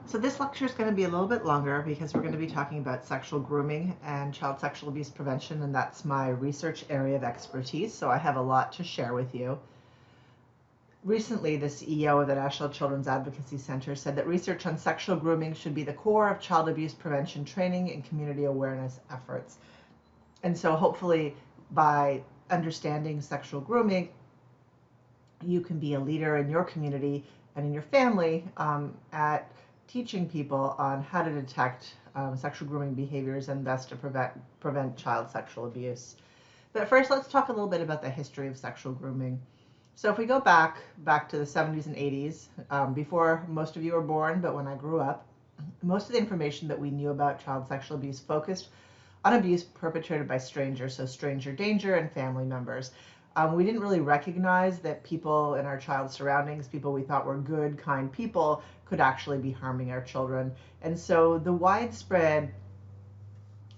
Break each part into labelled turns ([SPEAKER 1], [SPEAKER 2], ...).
[SPEAKER 1] So this lecture is going to be a little bit longer because we're going to be talking about sexual grooming and child sexual abuse prevention, and that's my research area of expertise, so I have a lot to share with you. Recently, the CEO of the National Children's Advocacy Center said that research on sexual grooming should be the core of child abuse prevention training and community awareness efforts. And so hopefully by understanding sexual grooming, you can be a leader in your community and in your family at teaching people on how to detect sexual grooming behaviors and thus to prevent child sexual abuse. But first, let's talk a little bit about the history of sexual grooming. So if we go back to the 70s and 80s, before most of you were born, but when I grew up, most of the information that we knew about child sexual abuse focused on abuse perpetrated by strangers, so stranger danger and family members. We didn't really recognize that people in our child's surroundings, people we thought were good, kind people, could actually be harming our children. And so the widespread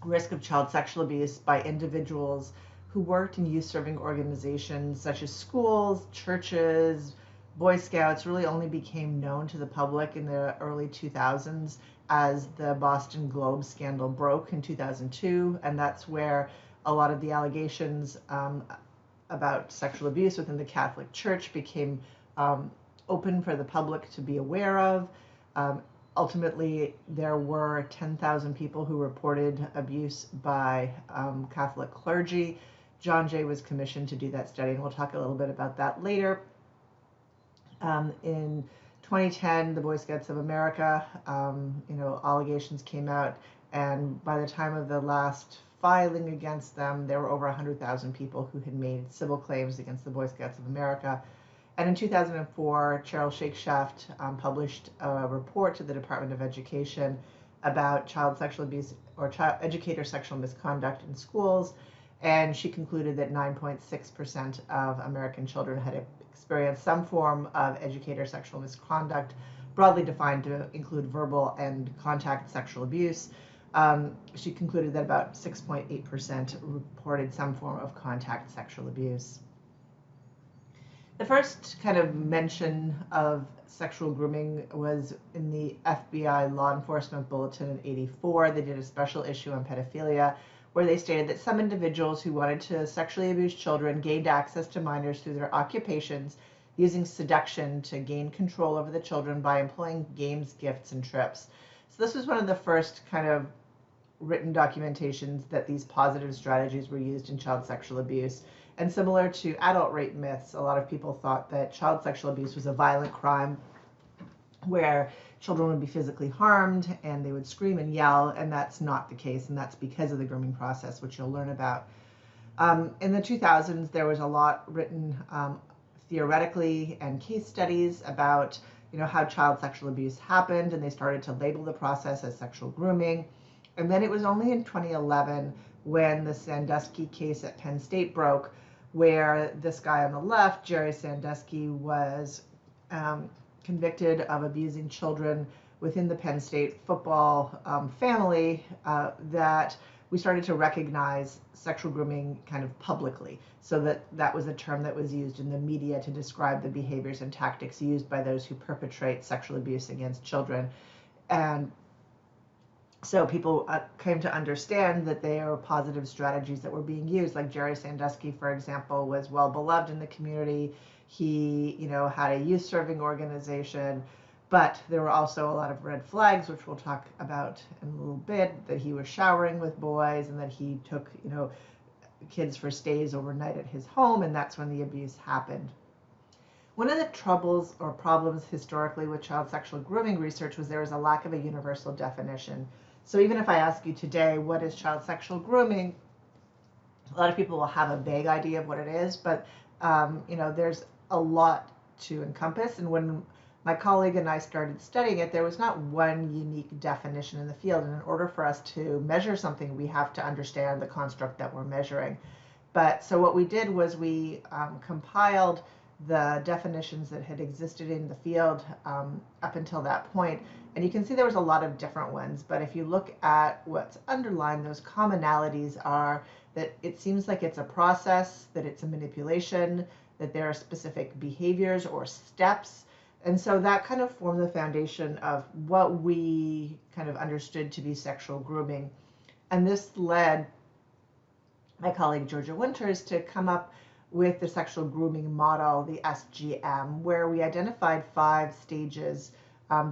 [SPEAKER 1] risk of child sexual abuse by individuals who worked in youth-serving organizations such as schools, churches, Boy Scouts really only became known to the public in the early 2000s as the Boston Globe scandal broke in 2002, and that's where a lot of the allegations about sexual abuse within the Catholic Church became open for the public to be aware of. Ultimately, there were 10,000 people who reported abuse by Catholic clergy. John Jay was commissioned to do that study, and we'll talk a little bit about that later. In 2010, the Boy Scouts of America, allegations came out, and by the time of the last filing against them, there were over 100,000 people who had made civil claims against the Boy Scouts of America. And in 2004, Cheryl Shakeshaft published a report to the Department of Education about child sexual abuse or educator sexual misconduct in schools, and she concluded that 9.6% of American children had experienced some form of educator sexual misconduct, broadly defined to include verbal and contact sexual abuse. She concluded that about 6.8% reported some form of contact sexual abuse. The first kind of mention of sexual grooming was in the FBI Law Enforcement Bulletin in '84. They did a special issue on pedophilia where they stated that some individuals who wanted to sexually abuse children gained access to minors through their occupations, using seduction to gain control over the children by employing games, gifts, and trips. So this was one of the first kind of written documentations that these positive strategies were used in child sexual abuse. And similar to adult rape myths, a lot of people thought that child sexual abuse was a violent crime where children would be physically harmed and they would scream and yell, and that's not the case, and that's because of the grooming process, which you'll learn about. In the 2000s, there was a lot written theoretically and case studies about how child sexual abuse happened, and they started to label the process as sexual grooming. And then it was only in 2011 when the Sandusky case at Penn State broke, where this guy on the left, Jerry Sandusky, was convicted of abusing children within the Penn State football family, that we started to recognize sexual grooming kind of publicly. So that was a term that was used in the media to describe the behaviors and tactics used by those who perpetrate sexual abuse against children. And so people came to understand that there were positive strategies that were being used. Like Jerry Sandusky, for example, was well beloved in the community. He, had a youth serving organization, but there were also a lot of red flags, which we'll talk about in a little bit, that he was showering with boys and that he took, kids for stays overnight at his home, and that's when the abuse happened. One of the troubles or problems historically with child sexual grooming research was there was a lack of a universal definition. So even if I ask you today, what is child sexual grooming? A lot of people will have a vague idea of what it is, but there's a lot to encompass. And when my colleague and I started studying it, there was not one unique definition in the field. And in order for us to measure something, we have to understand the construct that we're measuring. But so what we did was we compiled the definitions that had existed in the field up until that point. And you can see there was a lot of different ones, but if you look at what's underlined, those commonalities are that it seems like it's a process, that it's a manipulation, that there are specific behaviors or steps, And so that kind of formed the foundation of what we kind of understood to be sexual grooming. And this led my colleague Georgia Winters to come up with the sexual grooming model, the SGM, where we identified 5 stages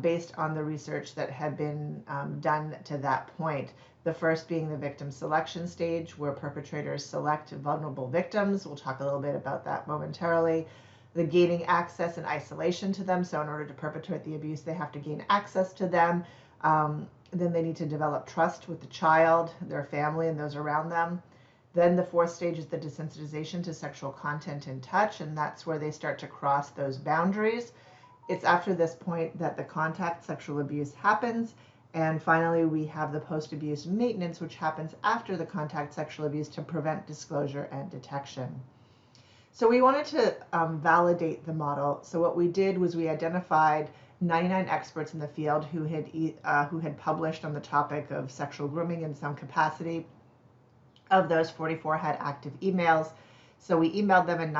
[SPEAKER 1] based on the research that had been done to that point. The first being the victim selection stage, where perpetrators select vulnerable victims. We'll talk a little bit about that momentarily. The gaining access and isolation to them. So in order to perpetrate the abuse, they have to gain access to them. Then they need to develop trust with the child, their family, and those around them. Then the 4th stage is the desensitization to sexual content and touch, and that's where they start to cross those boundaries. It's after this point that the contact sexual abuse happens. And finally, we have the post-abuse maintenance, which happens after the contact sexual abuse to prevent disclosure and detection. So we wanted to validate the model. So what we did was we identified 99 experts in the field who had published on the topic of sexual grooming in some capacity. Of those, 44 had active emails. So we emailed them, and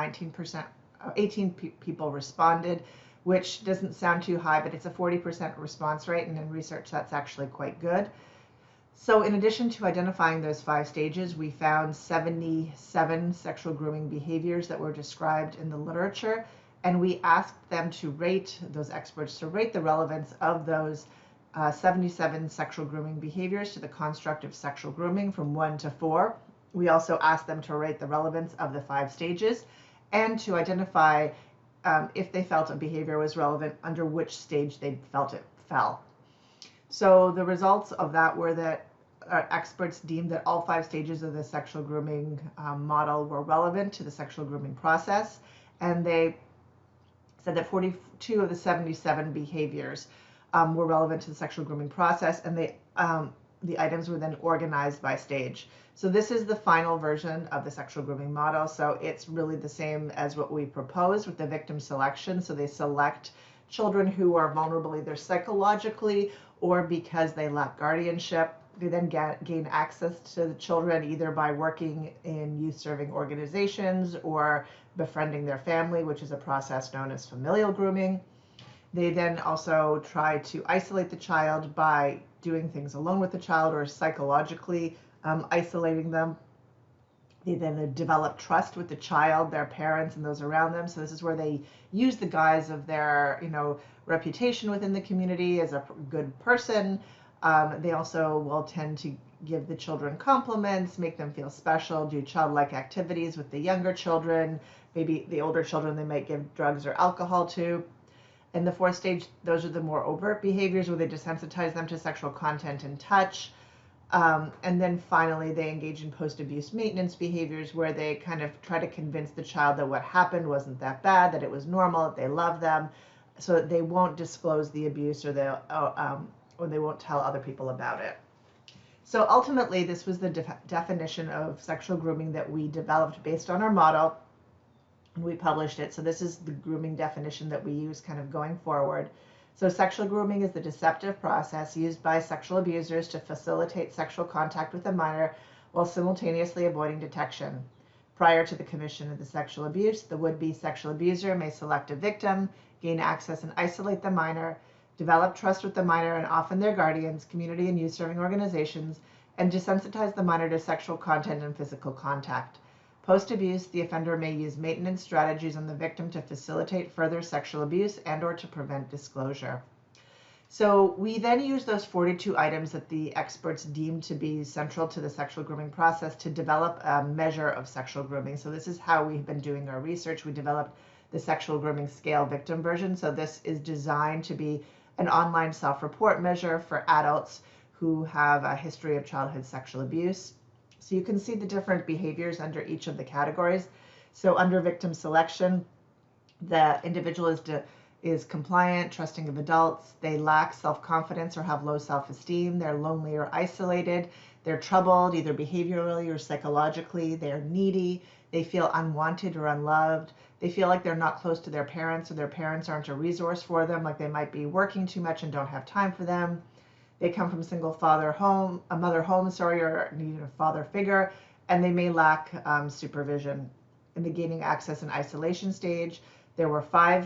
[SPEAKER 1] 18 people responded, which doesn't sound too high, but it's a 40% response rate, and in research that's actually quite good. So in addition to identifying those 5 stages, we found 77 sexual grooming behaviors that were described in the literature, and we asked them to rate, those experts to rate the relevance of those 77 sexual grooming behaviors to the construct of sexual grooming from 1 to 4. We also asked them to rate the relevance of the 5 stages and to identify if they felt a behavior was relevant, under which stage they felt it fell. So the results of that were that experts deemed that all 5 stages of the sexual grooming model were relevant to the sexual grooming process, and they said that 42 of the 77 behaviors were relevant to the sexual grooming process, and the items were then organized by stage. So this is the final version of the sexual grooming model. So it's really the same as what we proposed with the victim selection. So they select children who are vulnerable either psychologically or because they lack guardianship. They then gain access to the children either by working in youth-serving organizations or befriending their family, which is a process known as familial grooming. They then also try to isolate the child by doing things alone with the child or psychologically isolating them. They then develop trust with the child, their parents, and those around them. So this is where they use the guise of their, reputation within the community as a good person. They also will tend to give the children compliments, make them feel special, do childlike activities with the younger children. Maybe the older children they might give drugs or alcohol to. In the 4th stage, those are the more overt behaviors where they desensitize them to sexual content and touch. And then finally, they engage in post-abuse maintenance behaviors where they kind of try to convince the child that what happened wasn't that bad, that it was normal, that they love them, so that they won't disclose the abuse or they won't tell other people about it. So ultimately, this was the definition of sexual grooming that we developed based on our model. And we published it. So this is the grooming definition that we use kind of going forward. So sexual grooming is the deceptive process used by sexual abusers to facilitate sexual contact with a minor while simultaneously avoiding detection. Prior to the commission of the sexual abuse, the would-be sexual abuser may select a victim, gain access and isolate the minor, develop trust with the minor and often their guardians, community and youth-serving organizations, and desensitize the minor to sexual content and physical contact. Post-abuse, the offender may use maintenance strategies on the victim to facilitate further sexual abuse and/or to prevent disclosure. So we then use those 42 items that the experts deemed to be central to the sexual grooming process to develop a measure of sexual grooming. So this is how we've been doing our research. We developed the sexual grooming scale victim version. So this is designed to be an online self-report measure for adults who have a history of childhood sexual abuse. So you can see the different behaviors under each of the categories. So under victim selection, the individual is compliant, trusting of adults. They lack self-confidence or have low self-esteem. They're lonely or isolated. They're troubled either behaviorally or psychologically. They're needy. They feel unwanted or unloved. They feel like they're not close to their parents, or their parents aren't a resource for them, like they might be working too much and don't have time for them. They come from a mother home, or need a father figure, and they may lack supervision. In the gaining access and isolation stage, There were 5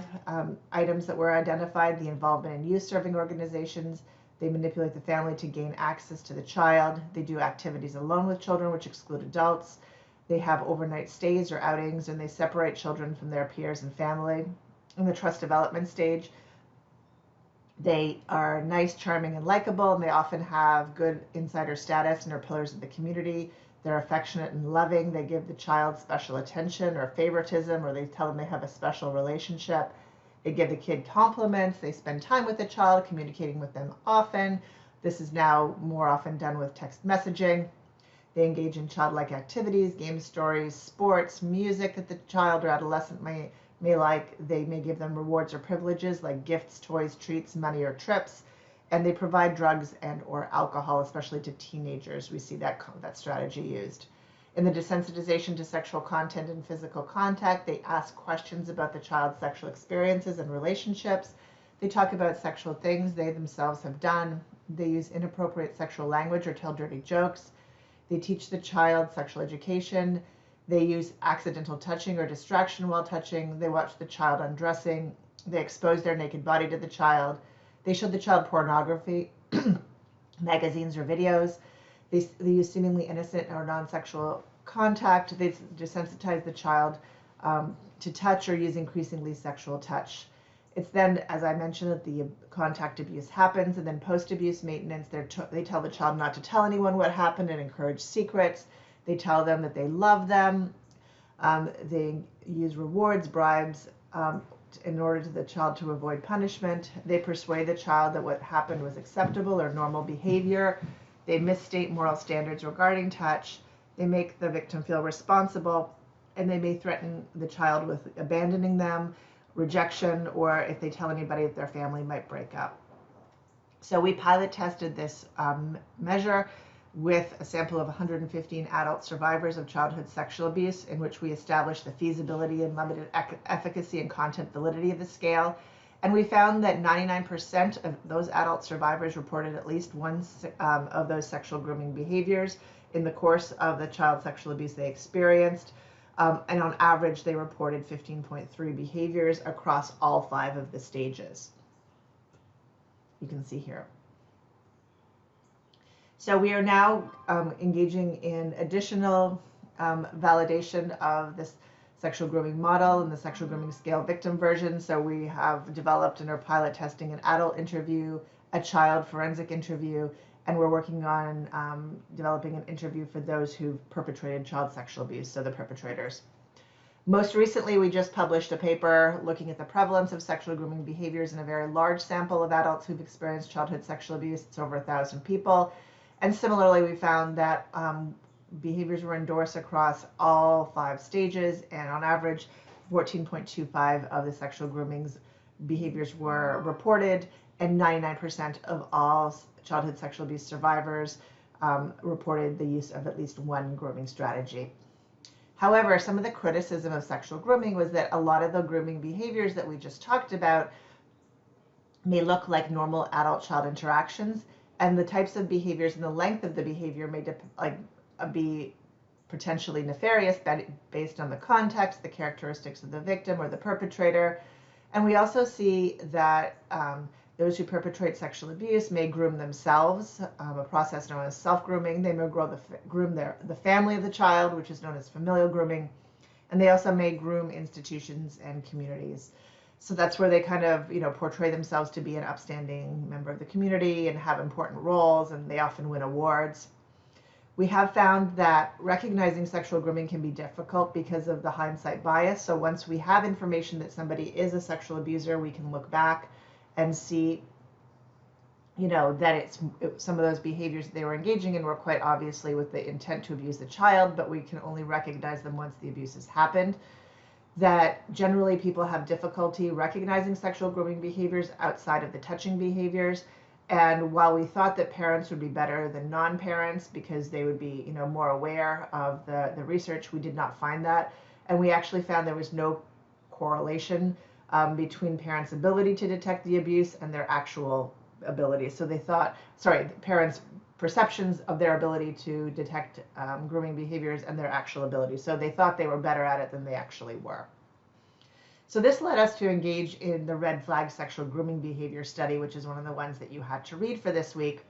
[SPEAKER 1] items that were identified: the involvement in youth serving organizations, they manipulate the family to gain access to the child, they do activities alone with children which exclude adults, they have overnight stays or outings, and they separate children from their peers and family. In the trust development stage, they are nice, charming, and likable, and they often have good insider status and are pillars of the community. They're affectionate and loving. They give the child special attention or favoritism, or they tell them they have a special relationship. They give the kid compliments. They spend time with the child, communicating with them often. This is now more often done with text messaging. They engage in childlike activities, game stories, sports, music that the child or adolescent may like. They may give them rewards or privileges like gifts, toys, treats, money, or trips. And they provide drugs and or alcohol, especially to teenagers. We see that strategy used. In the desensitization to sexual content and physical contact, they ask questions about the child's sexual experiences and relationships. They talk about sexual things they themselves have done. They use inappropriate sexual language or tell dirty jokes. They teach the child sexual education. They use accidental touching or distraction while touching. They watch the child undressing. They expose their naked body to the child. They show the child pornography, magazines or videos. They use seemingly innocent or non-sexual contact. They desensitize the child to touch or use increasingly sexual touch. It's then, as I mentioned, that the contact abuse happens, and then post-abuse maintenance, they tell the child not to tell anyone what happened and encourage secrets. They tell them that they love them. They use rewards, bribes, in order to the child to avoid punishment. They persuade the child that what happened was acceptable or normal behavior. They misstate moral standards regarding touch. They make the victim feel responsible, and they may threaten the child with abandoning them, rejection, or if they tell anybody that their family might break up. So we pilot tested this measure with a sample of 115 adult survivors of childhood sexual abuse, in which we established the feasibility and limited efficacy and content validity of the scale. And we found that 99% of those adult survivors reported at least one of those sexual grooming behaviors in the course of the child sexual abuse they experienced. And on average, they reported 15.3 behaviors across all 5 of the stages. You can see here. So we are now engaging in additional validation of this sexual grooming model and the sexual grooming scale victim version. So we have developed and are pilot testing an adult interview, a child forensic interview, and we're working on developing an interview for those who've perpetrated child sexual abuse, so the perpetrators. Most recently, we just published a paper looking at the prevalence of sexual grooming behaviors in a very large sample of adults who've experienced childhood sexual abuse. It's over 1,000 people. And similarly, we found that behaviors were endorsed across all 5 stages, and on average, 14.25 of the sexual grooming behaviors were reported, and 99% of all childhood sexual abuse survivors reported the use of at least one grooming strategy. However, some of the criticism of sexual grooming was that a lot of the grooming behaviors that we just talked about may look like normal adult-child interactions, and the types of behaviors and the length of the behavior may be potentially nefarious based on the context, the characteristics of the victim or the perpetrator. And we also see that those who perpetrate sexual abuse may groom themselves, a process known as self-grooming. They may groom the family of the child, which is known as familial grooming. And they also may groom institutions and communities. So that's where they kind of, portray themselves to be an upstanding member of the community and have important roles, and they often win awards. We have found that recognizing sexual grooming can be difficult because of the hindsight bias. So once we have information that somebody is a sexual abuser, we can look back and see, that some of those behaviors that they were engaging in were quite obviously with the intent to abuse the child, but we can only recognize them once the abuse has happened. That generally people have difficulty recognizing sexual grooming behaviors outside of the touching behaviors. And while we thought that parents would be better than non-parents because they would be, more aware of the research, we did not find that. And we actually found there was no correlation between parents' ability to detect the abuse and their actual ability. So they thought, parents' perceptions of their ability to detect grooming behaviors and their actual ability. So they thought they were better at it than they actually were. So this led us to engage in the red flag sexual grooming behavior study, which is one of the ones that you had to read for this week.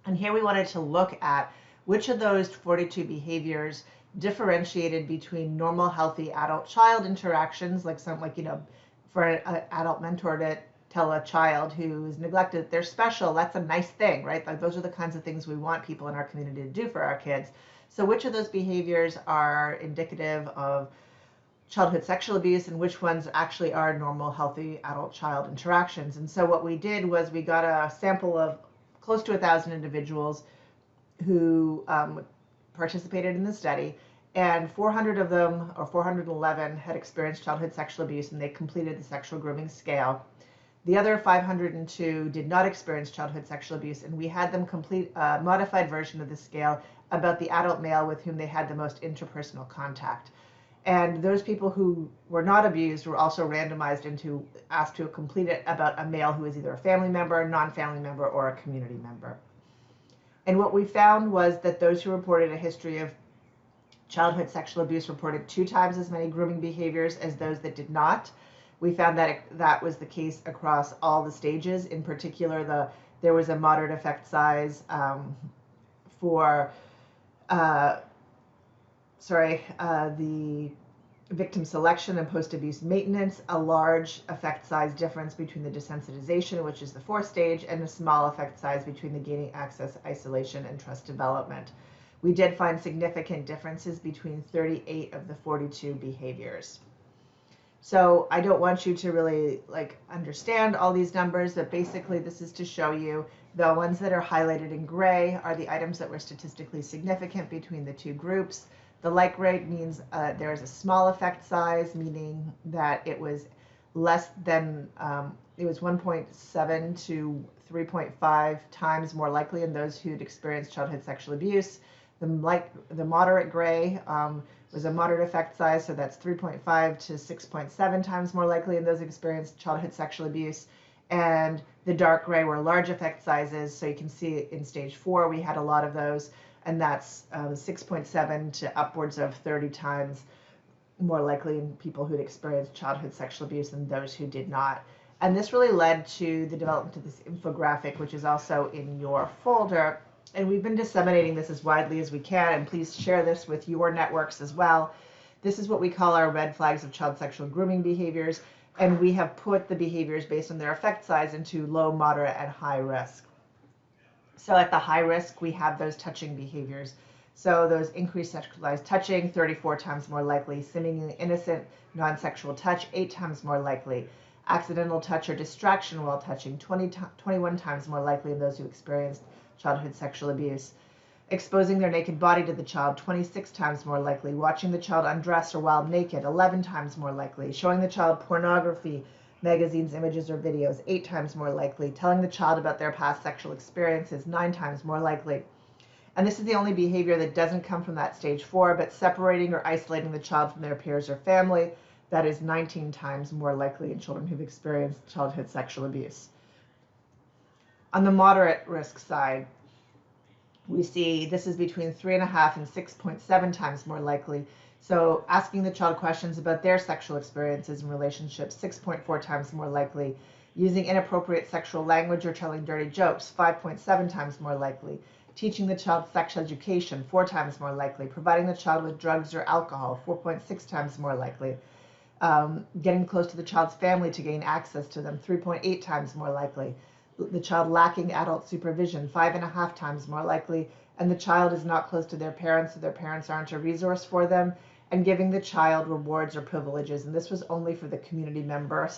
[SPEAKER 1] And here we wanted to look at which of those 42 behaviors differentiated between normal, healthy adult-child interactions, like for an adult mentor to tell a child who is neglected they're special, that's a nice thing, right? Like those are the kinds of things we want people in our community to do for our kids. So which of those behaviors are indicative of childhood sexual abuse and which ones actually are normal, healthy adult-child interactions? And so what we did was we got a sample of close to 1,000 individuals who participated in the study, and 400 of them, or 411, had experienced childhood sexual abuse, and they completed the sexual grooming scale. The other 502 did not experience childhood sexual abuse, and we had them complete a modified version of the scale about the adult male with whom they had the most interpersonal contact. And those people who were not abused were also randomized into asked to complete it about a male who is either a family member, non-family member, or a community member. And what we found was that those who reported a history of childhood sexual abuse reported 2 times as many grooming behaviors as those that did not. We found that that was the case across all the stages. In particular, there was a moderate effect size for the victim selection and post-abuse maintenance, a large effect size difference between the desensitization, which is the 4th stage, and a small effect size between the gaining access, isolation, and trust development. We did find significant differences between 38 of the 42 behaviors. So I don't want you to really understand all these numbers, but basically this is to show you the ones that are highlighted in gray are the items that were statistically significant between the two groups. The light gray means there is a small effect size, meaning that it was less than, it was 1.7 to 3.5 times more likely in those who'd experienced childhood sexual abuse. The moderate gray was a moderate effect size, so that's 3.5 to 6.7 times more likely in those who experienced childhood sexual abuse. And the dark gray were large effect sizes, so you can see in stage 4 we had a lot of those, and that's 6.7 to upwards of 30 times more likely in people who'd experienced childhood sexual abuse than those who did not. And this really led to the development of this infographic, which is also in your folder. And we've been disseminating this as widely as we can, and please share this with your networks as well. This is what we call our red flags of child sexual grooming behaviors, and we have put the behaviors based on their effect size into low, moderate, and high risk. So at the high risk, we have those touching behaviors. So those increased sexualized touching, 34 times more likely. Seemingly innocent, non-sexual touch, 8 times more likely. Accidental touch or distraction while touching, 21 times more likely in those who experienced childhood sexual abuse. Exposing their naked body to the child, 26 times more likely. Watching the child undress or while naked, 11 times more likely. Showing the child pornography, magazines, images, or videos, 8 times more likely. Telling the child about their past sexual experiences, 9 times more likely. And this is the only behavior that doesn't come from that stage 4, but separating or isolating the child from their peers or family, that is 19 times more likely in children who've experienced childhood sexual abuse. On the moderate risk side, we see this is between 3.5 and 6.7 times more likely. So asking the child questions about their sexual experiences and relationships, 6.4 times more likely. Using inappropriate sexual language or telling dirty jokes, 5.7 times more likely. Teaching the child sex education, 4 times more likely. Providing the child with drugs or alcohol, 4.6 times more likely. Getting close to the child's family to gain access to them, 3.8 times more likely. The child lacking adult supervision, 5.5 times more likely, and the child is not close to their parents, so their parents aren't a resource for them, and giving the child rewards or privileges. And this was only for the community member.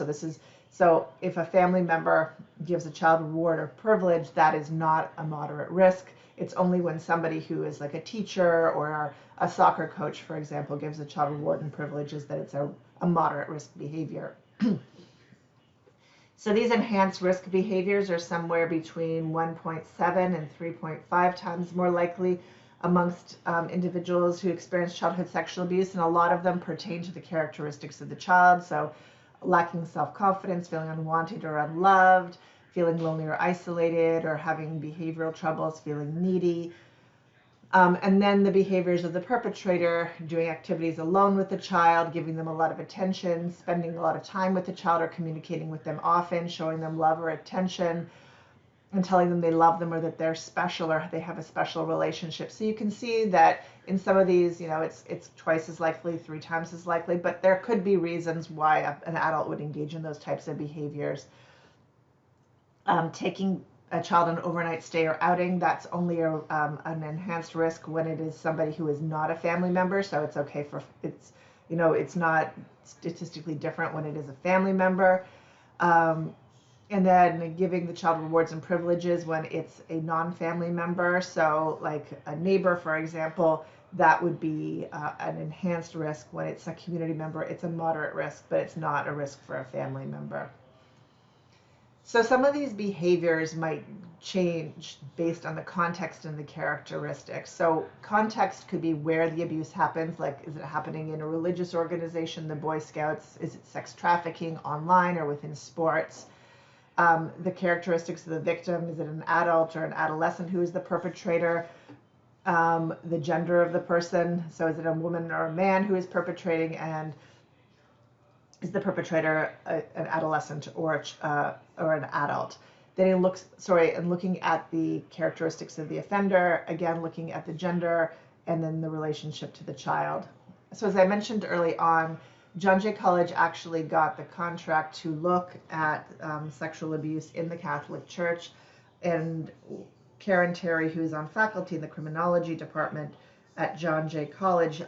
[SPEAKER 1] So if a family member gives a child a reward or privilege, that is not a moderate risk. It's only when somebody who is like a teacher or a soccer coach, for example, gives a child reward and privileges that it's a moderate risk behavior. So these enhanced risk behaviors are somewhere between 1.7 and 3.5 times more likely amongst individuals who experience childhood sexual abuse, and a lot of them pertain to the characteristics of the child. So lacking self-confidence, feeling unwanted or unloved, feeling lonely or isolated, or having behavioral troubles, feeling needy, And then the behaviors of the perpetrator, doing activities alone with the child, giving them a lot of attention, spending a lot of time with the child or communicating with them often, showing them love or attention, and telling them they love them or that they're special or they have a special relationship. So you can see that in some of these, it's twice as likely, 3 times as likely, but there could be reasons why an adult would engage in those types of behaviors. Taking a child on an overnight stay or outing, that's only an enhanced risk when it is somebody who is not a family member. So it's okay it's not statistically different when it is a family member. And then giving the child rewards and privileges when it's a non-family member. So like a neighbor, for example, that would be an enhanced risk. When it's a community member, it's a moderate risk, but it's not a risk for a family member. So some of these behaviors might change based on the context and the characteristics. So context could be where the abuse happens, like is it happening in a religious organization, the Boy Scouts? Is it sex trafficking online or within sports? The characteristics of the victim, is it an adult or an adolescent who is the perpetrator? The gender of the person, so is it a woman or a man who is perpetrating, and is the perpetrator an adolescent or an adult? Then looking at the characteristics of the offender, again looking at the gender, and then the relationship to the child. So as I mentioned early on, John Jay College actually got the contract to look at sexual abuse in the Catholic Church, and Karen Terry, who's on faculty in the criminology department at John Jay College,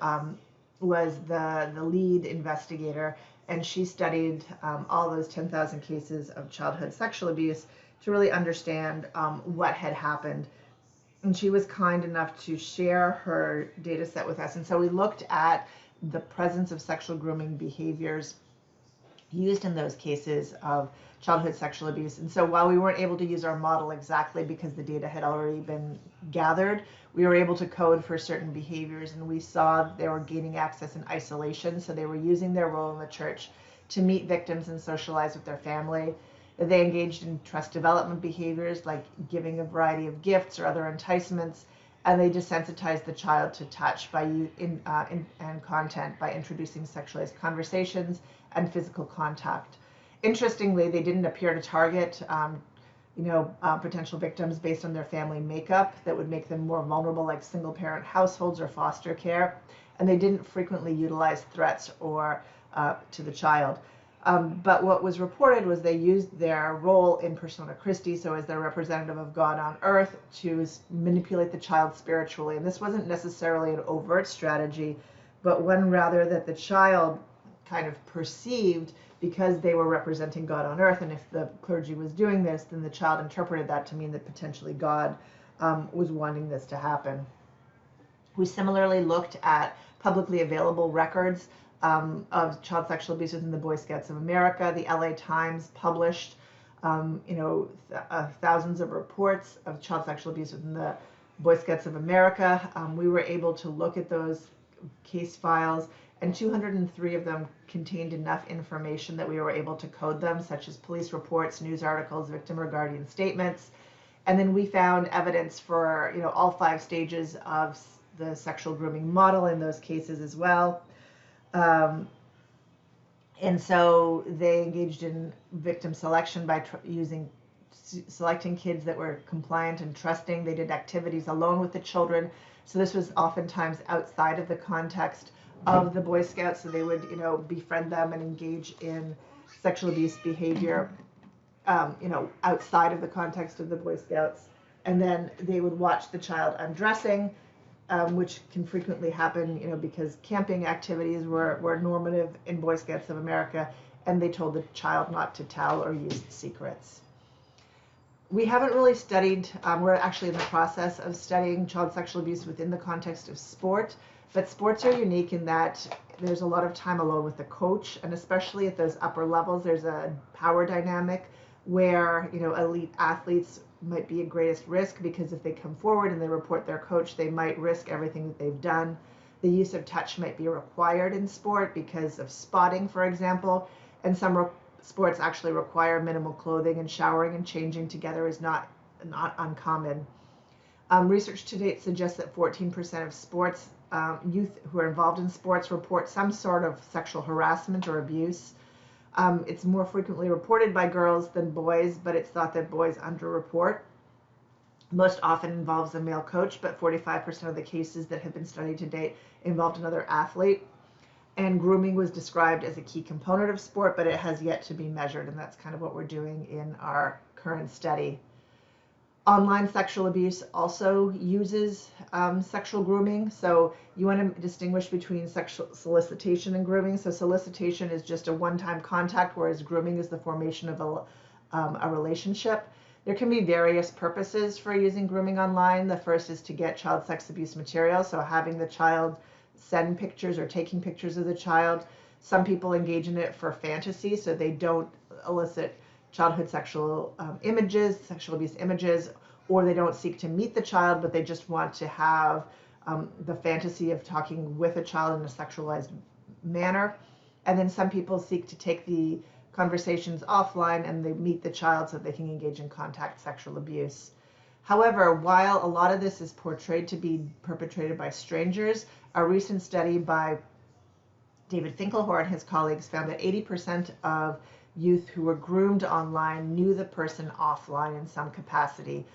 [SPEAKER 1] was the lead investigator, and she studied all those 10,000 cases of childhood sexual abuse to really understand what had happened. And she was kind enough to share her data set with us. And so we looked at the presence of sexual grooming behaviors used in those cases of childhood sexual abuse. And so while we weren't able to use our model exactly because the data had already been gathered, we were able to code for certain behaviors, and we saw they were gaining access in isolation. So they were using their role in the church to meet victims and socialize with their family. They engaged in trust development behaviors like giving a variety of gifts or other enticements, and they desensitized the child to touch and content by introducing sexualized conversations and physical contact. Interestingly, they didn't appear to target potential victims based on their family makeup that would make them more vulnerable, like single parent households or foster care, and they didn't frequently utilize threats or to the child. But what was reported was they used their role in persona Christi, so as their representative of God on earth, to manipulate the child spiritually. And this wasn't necessarily an overt strategy, but one rather that the child kind of perceived, because they were representing God on earth, and if the clergy was doing this, then the child interpreted that to mean that potentially God was wanting this to happen. We similarly looked at publicly available records of child sexual abuse within the Boy Scouts of America. The LA Times published thousands of reports of child sexual abuse within the Boy Scouts of America. We were able to look at those case files, and 203 of them contained enough information that we were able to code them, such as police reports, news articles, victim or guardian statements. And then we found evidence for all 5 stages of the sexual grooming model in those cases as well. And so they engaged in victim selection by selecting kids that were compliant and trusting. They did activities alone with the children. So this was oftentimes outside of the context of the Boy Scouts. So they would, befriend them and engage in sexual abuse behavior, outside of the context of the Boy Scouts. And then they would watch the child undressing, which can frequently happen, because camping activities were normative in Boy Scouts of America, and they told the child not to tell or use secrets. We haven't really studied, we're actually in the process of studying child sexual abuse within the context of sport, but sports are unique in that there's a lot of time alone with the coach, and especially at those upper levels, there's a power dynamic where, elite athletes might be at greatest risk, because if they come forward and they report their coach, they might risk everything that they've done. The use of touch might be required in sport because of spotting, for example, and some sports actually require minimal clothing, and showering and changing together is not uncommon. Research to date suggests that 14% of sports youth who are involved in sports report some sort of sexual harassment or abuse. It's more frequently reported by girls than boys, but it's thought that boys underreport. Most often involves a male coach, but 45% of the cases that have been studied to date involved another athlete. And grooming was described as a key component of sport, but it has yet to be measured, and that's kind of what we're doing in our current study. Online sexual abuse also uses sexual grooming. So you want to distinguish between sexual solicitation and grooming. So solicitation is just a one-time contact, whereas grooming is the formation of a relationship. There can be various purposes for using grooming online. The first is to get child sex abuse material, so having the child send pictures or taking pictures of the child. Some people engage in it for fantasy, so they don't elicit childhood sexual images, sexual abuse images, or they don't seek to meet the child, but they just want to have the fantasy of talking with a child in a sexualized manner. And then some people seek to take the conversations offline and they meet the child so they can engage in contact sexual abuse. However, while a lot of this is portrayed to be perpetrated by strangers, a recent study by David Finkelhor and his colleagues found that 80% of youth who were groomed online knew the person offline in some capacity,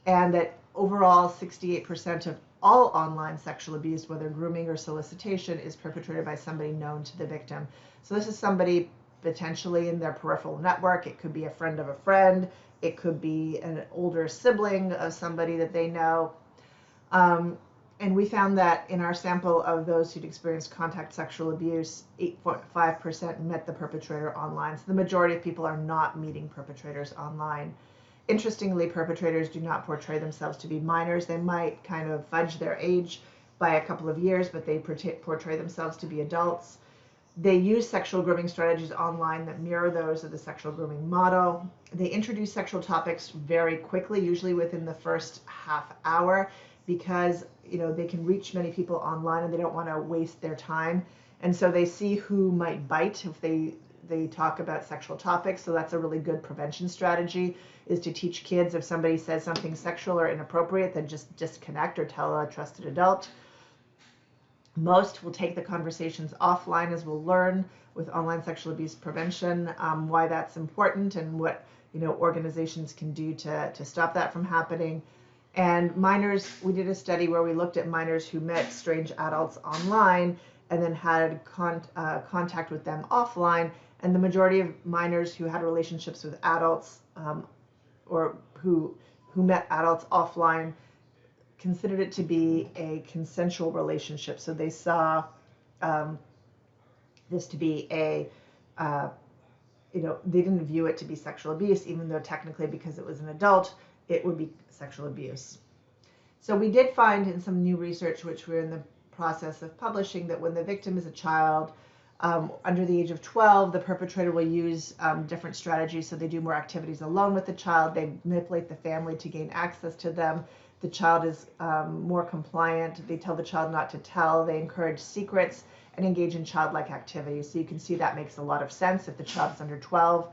[SPEAKER 1] and that overall 68% of all online sexual abuse, whether grooming or solicitation, is perpetrated by somebody known to the victim. So this is somebody potentially in their peripheral network. It could be a friend of a friend. It could be an older sibling of somebody that they know. And we found that in our sample of those who'd experienced contact sexual abuse, 8.5% met the perpetrator online. So the majority of people are not meeting perpetrators online. Interestingly, perpetrators do not portray themselves to be minors. They might kind of fudge their age by a couple of years, but they portray themselves to be adults. They use sexual grooming strategies online that mirror those of the sexual grooming model. They introduce sexual topics very quickly, usually within the first half hour, because they can reach many people online and they don't want to waste their time. And so they see who might bite if they talk about sexual topics. So that's a really good prevention strategy, is to teach kids if somebody says something sexual or inappropriate, then just disconnect or tell a trusted adult. Most will take the conversations offline, as we'll learn with online sexual abuse prevention, why that's important and what organizations can do to stop that from happening. And minors, we did a study where we looked at minors who met strange adults online and then had contact with them offline. And the majority of minors who had relationships with adults or who met adults offline considered it to be a consensual relationship. So they saw this to be they didn't view it to be sexual abuse, even though technically, because it was an adult, it would be sexual abuse. So we did find in some new research, which we're in the process of publishing, that when the victim is a child under the age of 12, the perpetrator will use different strategies. So they do more activities alone with the child. They manipulate the family to gain access to them. The child is more compliant. They tell the child not to tell. They encourage secrets and engage in childlike activities. So you can see that makes a lot of sense if the child is under 12.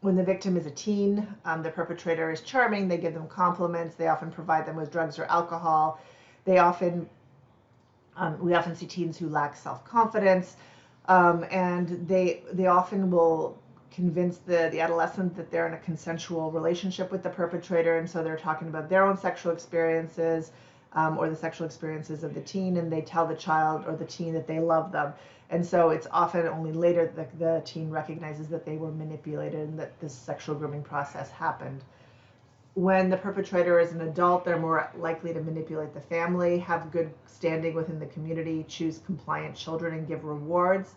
[SPEAKER 1] When the victim is a teen, the perpetrator is charming. They give them compliments. They often provide them with drugs or alcohol. We often see teens who lack self-confidence, and they often will convince the adolescent that they're in a consensual relationship with the perpetrator, and so they're talking about their own sexual experiences or the sexual experiences of the teen, and they tell the child or the teen that they love them. And so it's often only later that the teen recognizes that they were manipulated and that this sexual grooming process happened. When the perpetrator is an adult, they're more likely to manipulate the family, have good standing within the community, choose compliant children, and give rewards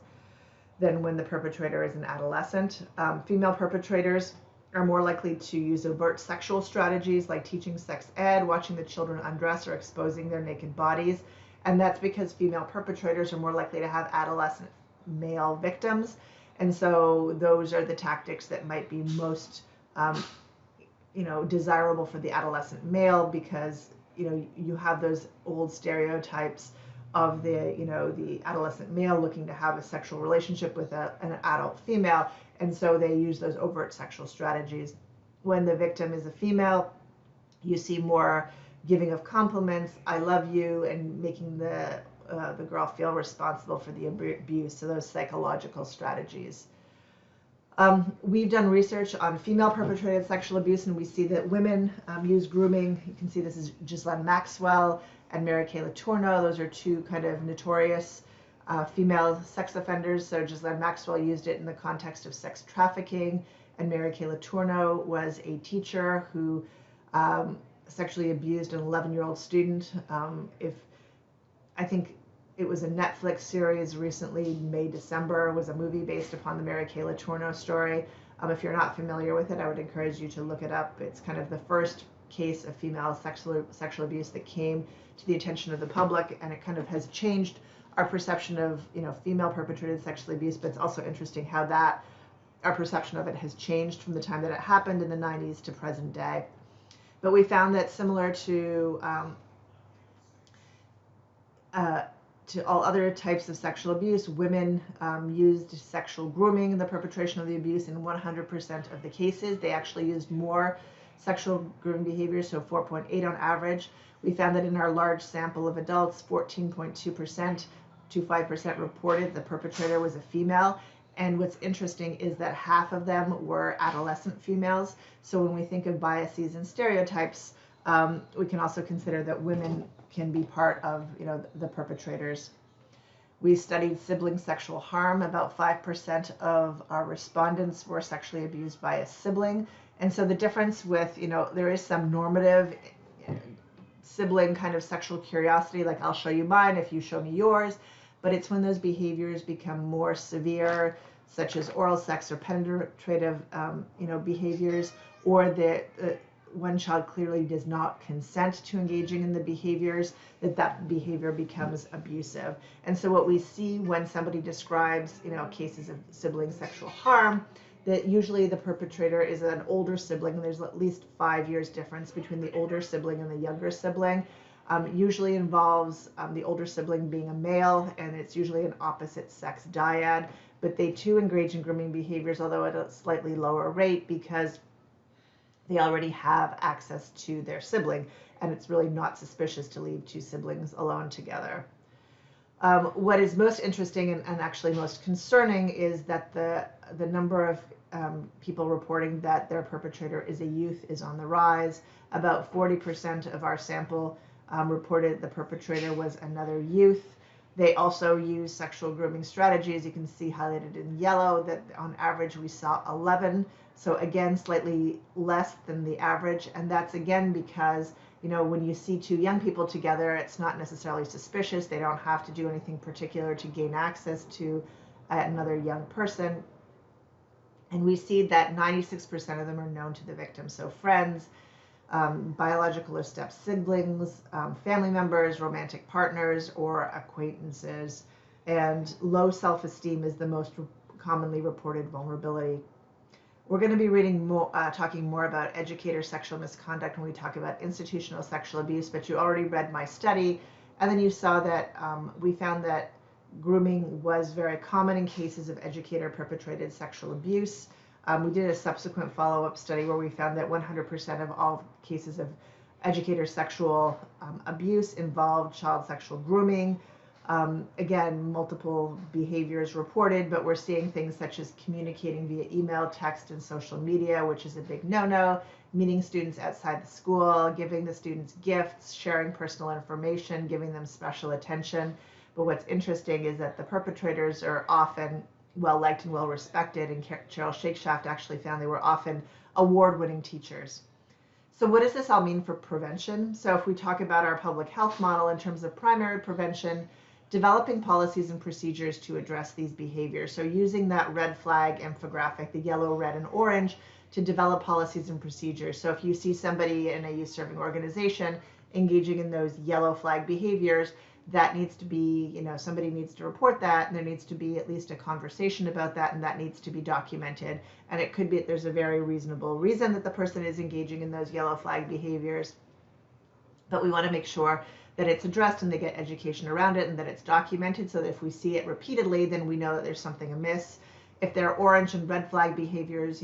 [SPEAKER 1] than when the perpetrator is an adolescent. Female perpetrators are more likely to use overt sexual strategies like teaching sex ed, watching the children undress, or exposing their naked bodies. And that's because female perpetrators are more likely to have adolescent male victims. And so those are the tactics that might be most desirable for the adolescent male, because you have those old stereotypes of the adolescent male looking to have a sexual relationship with an adult female, and so they use those overt sexual strategies. When the victim is a female, you see more giving of compliments, I love you, and making the girl feel responsible for the abuse, so those psychological strategies. We've done research on female perpetrated sexual abuse, and we see that women use grooming. You can see this is Ghislaine Maxwell and Mary Kay Letourneau. Those are two kind of notorious female sex offenders. So Ghislaine Maxwell used it in the context of sex trafficking, and Mary Kay Letourneau was a teacher who sexually abused an 11-year-old student. I think it was a Netflix series recently, May, December, was a movie based upon the Mary Kay Letourneau story. If you're not familiar with it, I would encourage you to look it up. It's kind of the first case of female sexual abuse that came to the attention of the public, and it kind of has changed our perception of, female perpetrated sexual abuse, but it's also interesting how that our perception of it has changed from the time that it happened in the 90s to present day. But we found that similar to all other types of sexual abuse, women used sexual grooming in the perpetration of the abuse in 100% of the cases. They actually used more sexual grooming behaviors, so 4.8 on average. We found that in our large sample of adults, 14.2% to 5% reported the perpetrator was a female. And what's interesting is that half of them were adolescent females. So when we think of biases and stereotypes, we can also consider that women can be part of, the perpetrators. We studied sibling sexual harm. About 5% of our respondents were sexually abused by a sibling. And so the difference with, there is some normative sibling kind of sexual curiosity, like I'll show you mine if you show me yours, but it's when those behaviors become more severe, such as oral sex or penetrative, behaviors, or the one child clearly does not consent to engaging in the behaviors, that behavior becomes abusive. And so what we see when somebody describes, cases of sibling sexual harm, that usually the perpetrator is an older sibling, and there's at least 5 years difference between the older sibling and the younger sibling. Usually involves the older sibling being a male, and it's usually an opposite sex dyad, but they too engage in grooming behaviors, although at a slightly lower rate, because they already have access to their sibling, and it's really not suspicious to leave two siblings alone together. What is most interesting and actually most concerning is that the number of people reporting that their perpetrator is a youth is on the rise. About 40% of our sample reported the perpetrator was another youth. They also use sexual grooming strategies. You can see highlighted in yellow that on average we saw 11. So again, slightly less than the average. And that's again because, when you see two young people together, it's not necessarily suspicious. They don't have to do anything particular to gain access to another young person. And we see that 96% of them are known to the victim. So friends, biological or step siblings, family members, romantic partners, or acquaintances. And low self-esteem is the most commonly reported vulnerability. We're going to be talking more about educator sexual misconduct when we talk about institutional sexual abuse, but you already read my study, and then you saw that we found that grooming was very common in cases of educator perpetrated sexual abuse. We did a subsequent follow-up study where we found that 100% of all cases of educator sexual abuse involved child sexual grooming. Again, multiple behaviors reported, but we're seeing things such as communicating via email, text, and social media, which is a big no-no, meeting students outside the school, giving the students gifts, sharing personal information, giving them special attention. But what's interesting is that the perpetrators are often well-liked and well-respected, and Cheryl Shakeshaft actually found they were often award-winning teachers. So what does this all mean for prevention? So if we talk about our public health model in terms of primary prevention, developing policies and procedures to address these behaviors. So using that red flag infographic, the yellow, red, and orange, to develop policies and procedures. So if you see somebody in a youth-serving organization engaging in those yellow flag behaviors, that needs to be, somebody needs to report that, and there needs to be at least a conversation about that, and that needs to be documented. And it could be that there's a very reasonable reason that the person is engaging in those yellow flag behaviors, but we want to make sure that it's addressed and they get education around it and that it's documented, so that if we see it repeatedly, then we know that there's something amiss. If there are orange and red flag behaviors,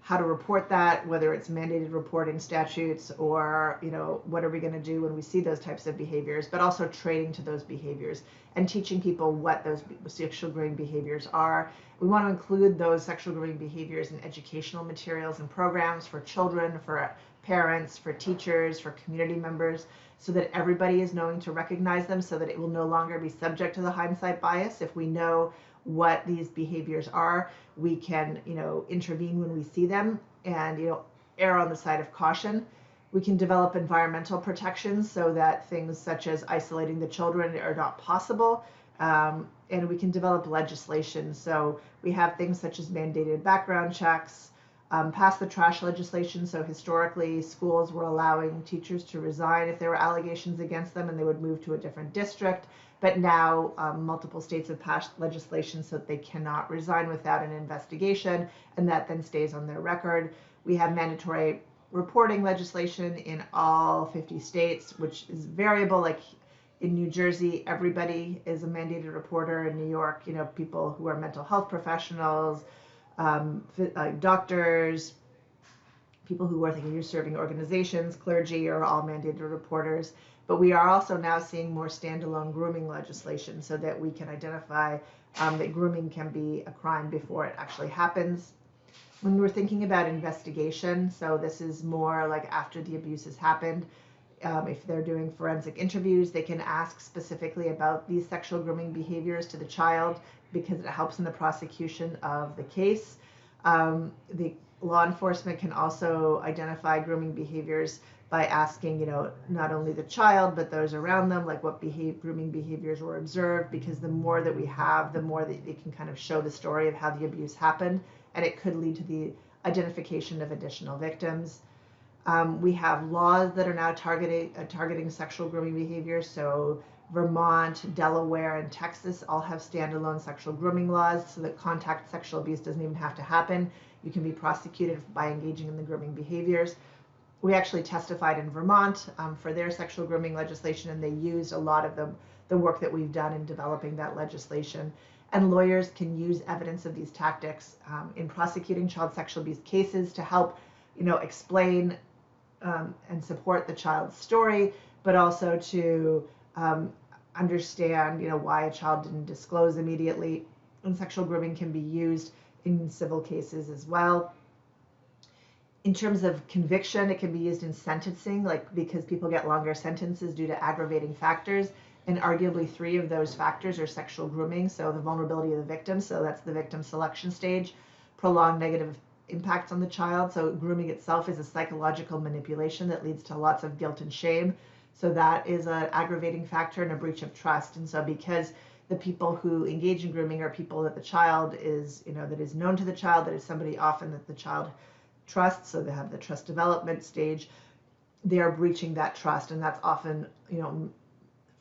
[SPEAKER 1] how to report that, whether it's mandated reporting statutes or, what are we going to do when we see those types of behaviors, but also training to those behaviors and teaching people what those sexual grooming behaviors are. We want to include those sexual grooming behaviors in educational materials and programs for children, for parents, for teachers, for community members, so that everybody is knowing to recognize them, so that it will no longer be subject to the hindsight bias. If we know what these behaviors are, we can, intervene when we see them and, err on the side of caution. We can develop environmental protections so that things such as isolating the children are not possible. And we can develop legislation. So we have things such as mandated background checks, pass the trash legislation. So historically, schools were allowing teachers to resign if there were allegations against them and they would move to a different district. But now multiple states have passed legislation so that they cannot resign without an investigation, and that then stays on their record. We have mandatory reporting legislation in all 50 states, which is variable. Like in New Jersey, everybody is a mandated reporter. In New York, people who are mental health professionals, doctors, people who work in youth-serving organizations, clergy are all mandated reporters. But we are also now seeing more standalone grooming legislation so that we can identify that grooming can be a crime before it actually happens. When we're thinking about investigation, so this is more like after the abuse has happened, if they're doing forensic interviews, they can ask specifically about these sexual grooming behaviors to the child because it helps in the prosecution of the case. The law enforcement can also identify grooming behaviors by asking, not only the child, but those around them, like what grooming behaviors were observed, because the more that we have, the more that they can kind of show the story of how the abuse happened, and it could lead to the identification of additional victims. We have laws that are now targeting sexual grooming behavior. So Vermont, Delaware, and Texas all have standalone sexual grooming laws so that contact sexual abuse doesn't even have to happen. You can be prosecuted by engaging in the grooming behaviors. We actually testified in Vermont for their sexual grooming legislation, and they used a lot of the work that we've done in developing that legislation. And lawyers can use evidence of these tactics in prosecuting child sexual abuse cases to help, explain and support the child's story, but also to understand, why a child didn't disclose immediately. And sexual grooming can be used in civil cases as well. In terms of conviction, it can be used in sentencing, because people get longer sentences due to aggravating factors. And arguably 3 of those factors are sexual grooming. So the vulnerability of the victim, so that's the victim selection stage, prolonged negative impacts on the child. So grooming itself is a psychological manipulation that leads to lots of guilt and shame. So that is an aggravating factor and a breach of trust. And so because the people who engage in grooming are people that the child is, that is known to the child, that is somebody often that the child trusts, so they have the trust development stage, they are breaching that trust. And that's often,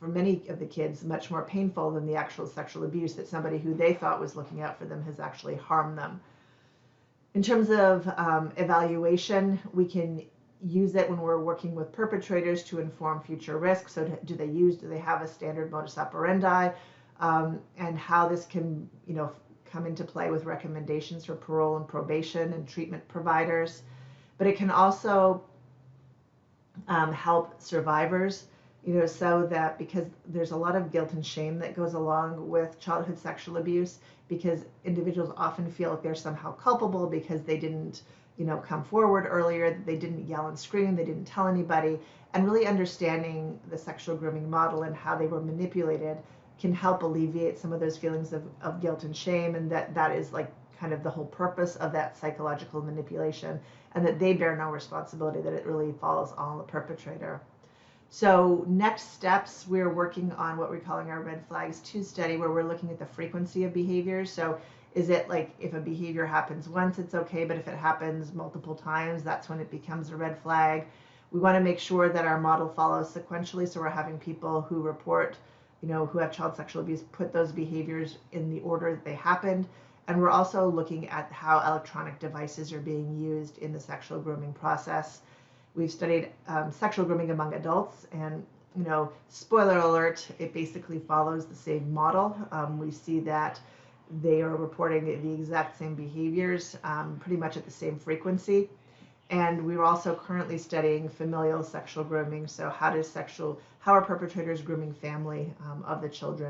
[SPEAKER 1] for many of the kids, much more painful than the actual sexual abuse, that somebody who they thought was looking out for them has actually harmed them. In terms of evaluation, we can use it when we're working with perpetrators to inform future risks. So do they have a standard modus operandi, and how this can, come into play with recommendations for parole and probation and treatment providers. But it can also help survivors, so that, because there's a lot of guilt and shame that goes along with childhood sexual abuse, because individuals often feel like they're somehow culpable because they didn't, come forward earlier, that they didn't yell and scream, they didn't tell anybody. And really understanding the sexual grooming model and how they were manipulated can help alleviate some of those feelings of guilt and shame, and that is kind of the whole purpose of that psychological manipulation, and that they bear no responsibility, that it really falls on the perpetrator. So next steps, we're working on what we're calling our Red Flags 2 study, where we're looking at the frequency of behaviors. So is it if a behavior happens once, it's okay, but if it happens multiple times, that's when it becomes a red flag. We want to make sure that our model follows sequentially, so we're having people who report, who have child sexual abuse, put those behaviors in the order that they happened. And we're also looking at how electronic devices are being used in the sexual grooming process. We've studied sexual grooming among adults, and, spoiler alert, it basically follows the same model. We see that they are reporting the exact same behaviors, pretty much at the same frequency. And we're also currently studying familial sexual grooming. So how are perpetrators grooming family of the children?